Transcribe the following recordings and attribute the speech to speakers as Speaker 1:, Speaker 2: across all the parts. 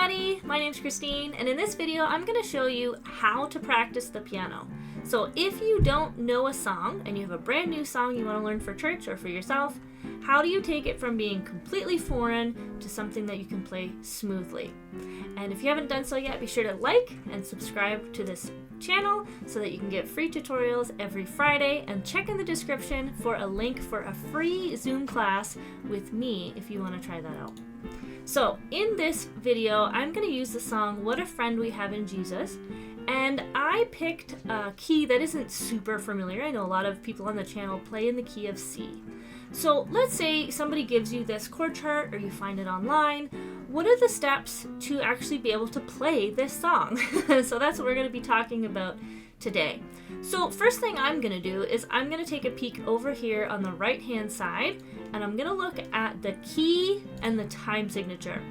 Speaker 1: everybody, my name's Christine, and in this video I'm going to show you how to practice the piano. So if you don't know a song and you have a brand new song you want to learn for church or for yourself, how do you take it from being completely foreign to something that you can play smoothly? And if you haven't done so yet, be sure to like and subscribe to this channel so that you can get free tutorials every Friday, and check in the description for a link for a free Zoom class with me if you want to try that out. So in this video, I'm going to use the song What a Friend We Have in Jesus, and I picked a key that isn't super familiar. I know a lot of people on the channel play in the key of C. So let's say somebody gives you this chord chart or you find it online. What are the steps to actually be able to play this song? So that's what we're going to be talking about today. So first thing I'm going to do is I'm going to take a peek over here on the right hand side, and I'm going to look at the key and the time signature.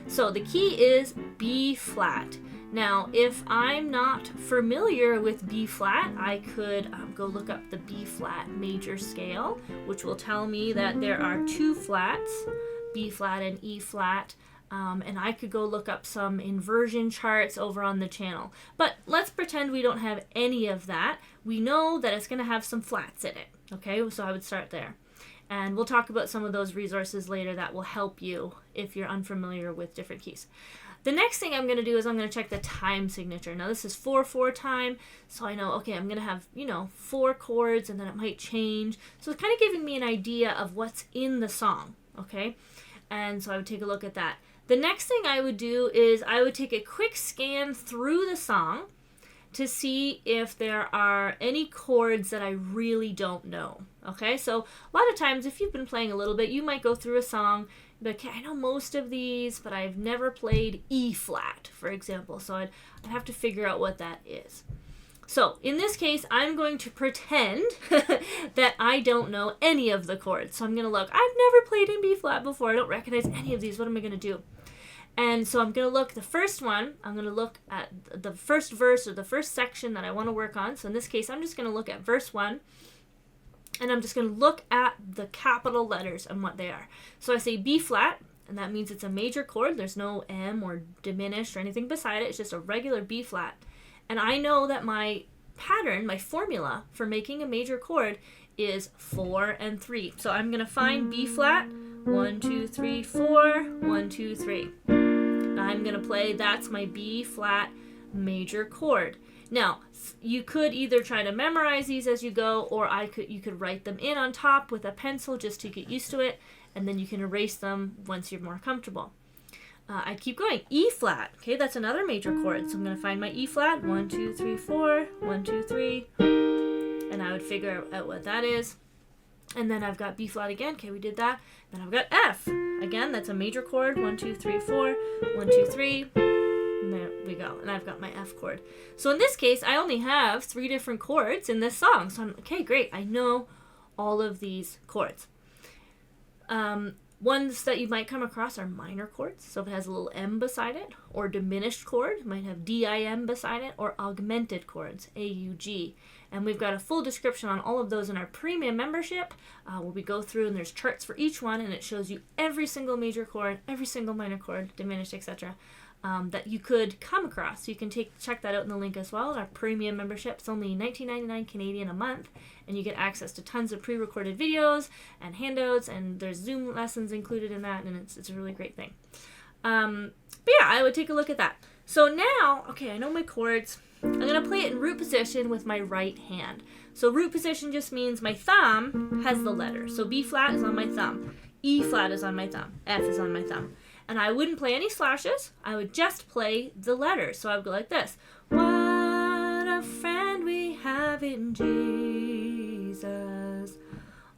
Speaker 1: So the key is B flat. Now, if I'm not familiar with B flat, I could go look up the B flat major scale, which will tell me that there are two flats, B flat and E flat. And I could go look up some inversion charts over on the channel. But let's pretend we don't have any of that. We know that it's going to have some flats in it. Okay, so I would start there. And we'll talk about some of those resources later that will help you if you're unfamiliar with different keys. The next thing I'm going to do is I'm going to check the time signature. Now this is 4/4 time, so I know, okay, I'm going to have, 4 chords and then it might change. So it's kind of giving me an idea of what's in the song, okay? And so I would take a look at that. The next thing I would do is I would take a quick scan through the song to see if there are any chords that I really don't know. Okay, so a lot of times if you've been playing a little bit, you might go through a song, but okay, I know most of these, but I've never played E flat, for example, so I'd have to figure out what that is. So in this case, I'm going to pretend that I don't know any of the chords. So I'm going to look, I've never played in B flat before, I don't recognize any of these, what am I going to do? And so I'm going to look, the first one, I'm going to look at the first verse or the first section that I want to work on. So in this case, I'm just going to look at verse 1, and I'm just going to look at the capital letters and what they are. So I say B flat, and that means it's a major chord. There's no M or diminished or anything beside it. It's just a regular B flat. And I know that my pattern, my formula for making a major chord is 4 and 3. So I'm going to find B flat, 1, 2, 3, 4, 1, 2, 3. I'm going to play, that's my B flat major chord. Now, you could either try to memorize these as you go, or you could write them in on top with a pencil just to get used to it, and then you can erase them once you're more comfortable. I keep going. E flat. Okay, that's another major chord. So I'm going to find my E flat. 1, 2, 3, 4. 1, 2, 3. And I would figure out what that is. And then I've got B flat again. Okay, we did that. Then I've got F. Again, that's a major chord. 1, 2, 3, 4. 1, 2, 3. And there we go. And I've got my F chord. So in this case, I only have 3 different chords in this song. So I'm, okay, great. I know all of these chords. Ones that you might come across are minor chords, so if it has a little M beside it, or diminished chord, it might have D-I-M beside it, or augmented chords, A-U-G. And we've got a full description on all of those in our premium membership, where we go through and there's charts for each one, and it shows you every single major chord, every single minor chord, diminished, etc., that you could come across. So you can check that out in the link as well. Our premium membership is only $19.99 Canadian a month, and you get access to tons of pre-recorded videos and handouts, and there's Zoom lessons included in that, and it's a really great thing. But yeah, I would take a look at that. So now, okay, I know my chords. I'm going to play it in root position with my right hand. So root position just means my thumb has the letter. So B flat is on my thumb, E flat is on my thumb, F is on my thumb. And I wouldn't play any slashes. I would just play the letters. So I would go like this. What a friend we have in Jesus,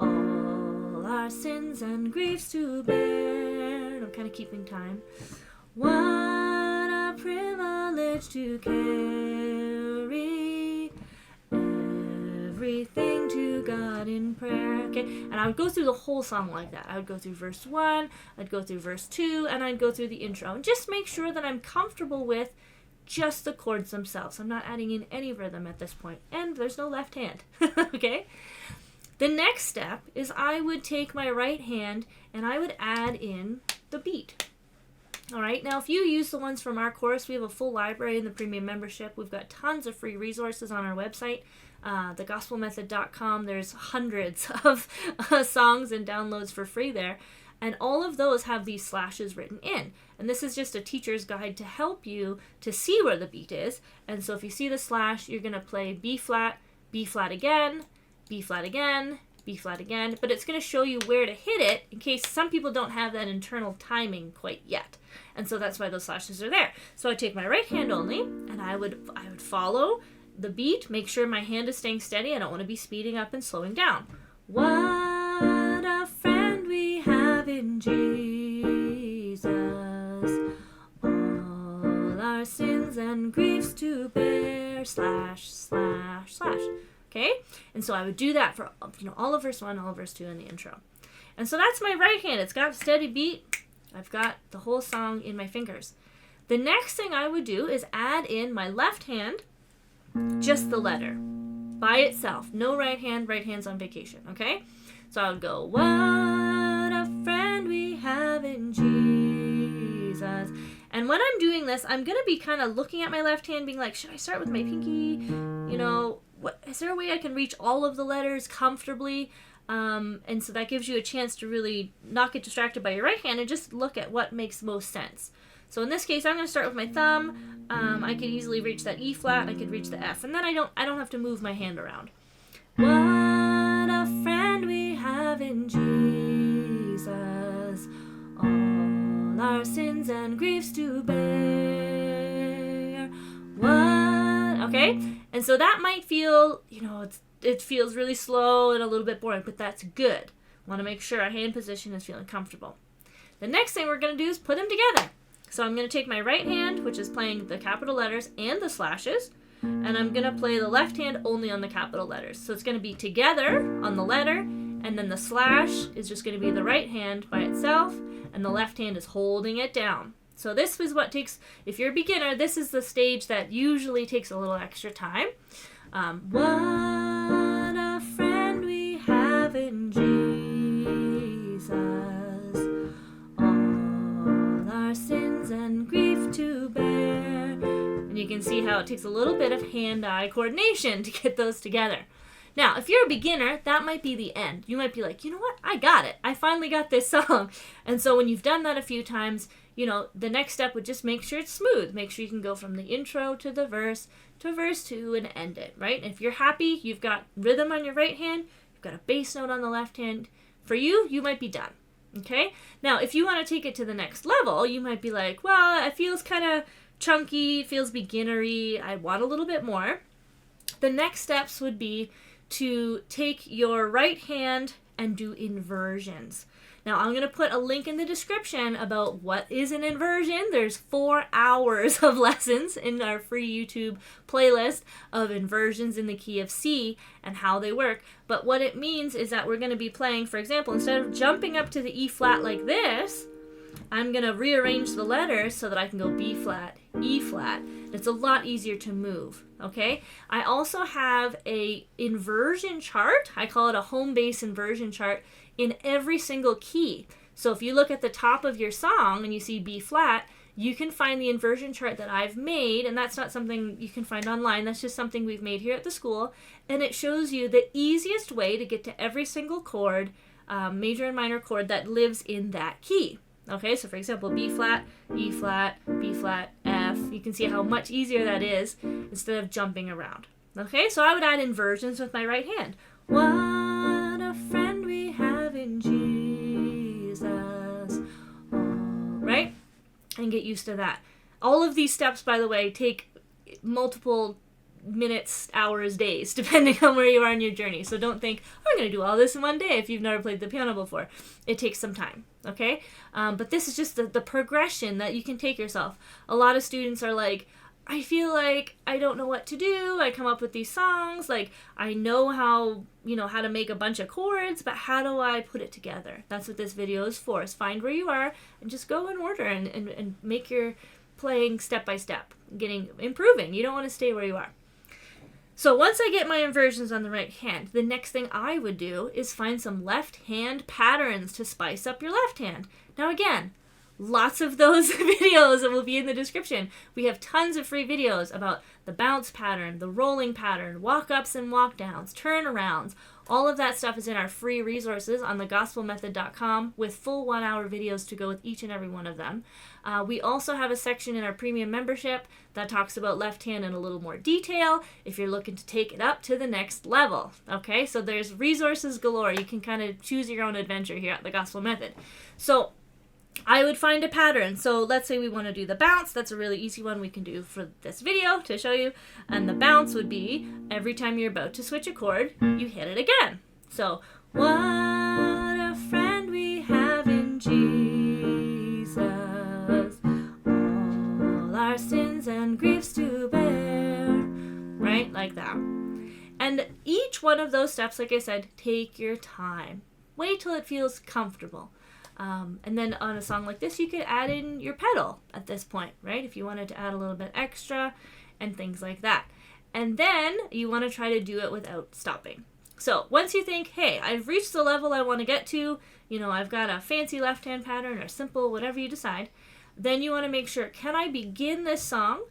Speaker 1: all our sins and griefs to bear. And I'm kind of keeping time. What a privilege to carry everything to God in prayer. Okay, and I would go through the whole song like that. I would go through verse 1, I'd go through verse 2, and I'd go through the intro. And just make sure that I'm comfortable with just the chords themselves. I'm not adding in any rhythm at this point. And there's no left hand. Okay? The next step is I would take my right hand and I would add in the beat. All right, now if you use the ones from our course, we have a full library in the premium membership. We've got tons of free resources on our website, thegospelmethod.com. There's hundreds of songs and downloads for free there. And all of those have these slashes written in. And this is just a teacher's guide to help you to see where the beat is. And so if you see the slash, you're going to play B flat again, B flat again, B flat again. But it's going to show you where to hit it in case some people don't have that internal timing quite yet. And so that's why those slashes are there. So I take my right hand only, and I would follow the beat, make sure my hand is staying steady. I don't want to be speeding up and slowing down. What a friend we have in Jesus, all our sins and griefs to bear, slash, slash, slash. Okay? And so I would do that for all of verse 1, all of verse 2 in the intro. And so that's my right hand. It's got a steady beat. I've got the whole song in my fingers. The next thing I would do is add in my left hand, just the letter, by itself. No right hand, right hand's on vacation, okay? So I would go, what a friend we have in Jesus. And when I'm doing this, I'm going to be kind of looking at my left hand, being like, should I start with my pinky? Is there a way I can reach all of the letters comfortably? And so that gives you a chance to really not get distracted by your right hand and just look at what makes most sense. So in this case, I'm going to start with my thumb. I could easily reach that E flat, and I could reach the F, and then I don't have to move my hand around. What a friend we have in Jesus, all our sins and griefs to bear. Okay? And so that might feel, it feels really slow and a little bit boring, but that's good. Want to make sure our hand position is feeling comfortable. The next thing we're going to do is put them together. So I'm going to take my right hand, which is playing the capital letters and the slashes, and I'm going to play the left hand only on the capital letters. So it's going to be together on the letter, and then the slash is just going to be the right hand by itself, and the left hand is holding it down. So this is what takes, if you're a beginner, this is the stage that usually takes a little extra time. What a friend we have in Jesus, all our sins and grief to bear. And you can see how it takes a little bit of hand-eye coordination to get those together. Now, if you're a beginner, that might be the end. You might be like, you know what? I got it. I finally got this song. And so when you've done that a few times, the next step would just make sure it's smooth. Make sure you can go from the intro to verse 2 and end it, right? And if you're happy, you've got rhythm on your right hand, you've got a bass note on the left hand. For you, you might be done, okay? Now, if you want to take it to the next level, you might be like, well, it feels kind of chunky, it feels beginnery, I want a little bit more. The next steps would be to take your right hand and do inversions. Now, I'm going to put a link in the description about what is an inversion. There's 4 hours of lessons in our free YouTube playlist of inversions in the key of C and how they work. But what it means is that we're going to be playing, for example, instead of jumping up to the E flat like this, I'm going to rearrange the letters so that I can go B flat, E flat. It's a lot easier to move, okay? I also have a inversion chart. I call it a home base inversion chart in every single key. So if you look at the top of your song and you see B flat, you can find the inversion chart that I've made, and that's not something you can find online. That's just something we've made here at the school, and it shows you the easiest way to get to every single chord, major and minor chord that lives in that key. Okay, so for example, B flat, E flat, B flat, F. You can see how much easier that is instead of jumping around. Okay, so I would add inversions with my right hand. What a friend we have in Jesus. Right? And get used to that. All of these steps, by the way, take multiple minutes, hours, days, depending on where you are in your journey. So don't think, I'm going to do all this in one day if you've never played the piano before. It takes some time, okay? But this is just the progression that you can take yourself. A lot of students are like, I feel like I don't know what to do. I come up with these songs, like I know how to make a bunch of chords, but how do I put it together? That's what this video is for, is find where you are and just go in order and make your playing step by step, improving. You don't want to stay where you are. So once I get my inversions on the right hand, the next thing I would do is find some left hand patterns to spice up your left hand. Now again, lots of those videos will be in the description. We have tons of free videos about the bounce pattern, the rolling pattern, walk-ups and walk-downs, turnarounds. All of that stuff is in our free resources on thegospelmethod.com with full 1-hour videos to go with each and every one of them. We also have a section in our premium membership that talks about left hand in a little more detail if you're looking to take it up to the next level. Okay, so there's resources galore. You can kind of choose your own adventure here at the Gospel Method. So I would find a pattern. So let's say we want to do the bounce. That's a really easy one we can do for this video to show you. And the bounce would be every time you're about to switch a chord, you hit it again. So, what a friend we have in Jesus, all our sins and griefs to bear, right? Like that. And each one of those steps, like I said, take your time. Wait till it feels comfortable. And then on a song like this, you could add in your pedal at this point, right? If you wanted to add a little bit extra and things like that. And then you want to try to do it without stopping. So once you think, hey, I've reached the level I want to get to, I've got a fancy left-hand pattern or simple, whatever you decide, then you want to make sure, can I begin this song,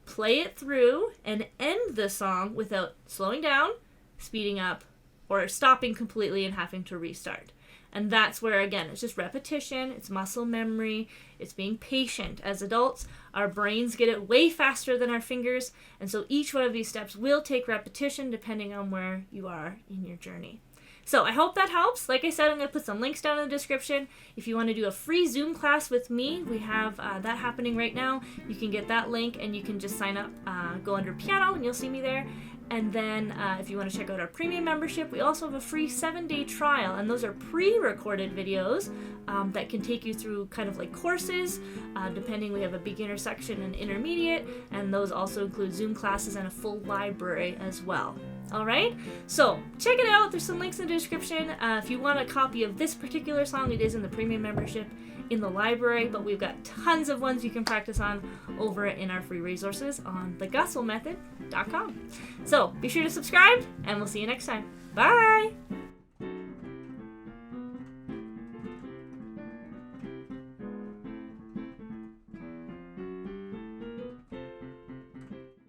Speaker 1: play it through, and end the song without slowing down, speeding up, or stopping completely and having to restart? And that's where, again, it's just repetition, it's muscle memory, it's being patient. As adults, our brains get it way faster than our fingers, and so each one of these steps will take repetition depending on where you are in your journey. So I hope that helps. Like I said, I'm going to put some links down in the description. If you want to do a free Zoom class with me, we have that happening right now. You can get that link and you can just sign up, go under piano, and you'll see me there. And then if you want to check out our premium membership, we also have a free 7-day trial, and those are pre-recorded videos that can take you through kind of like courses, depending. We have a beginner section and intermediate, and those also include Zoom classes and a full library as well. All right, so check it out. There's some links in the description. If you want a copy of this particular song, it is in the premium membership in the library, but we've got tons of ones you can practice on over in our free resources on thegospelmethod.com. So be sure to subscribe, and we'll see you next time. Bye!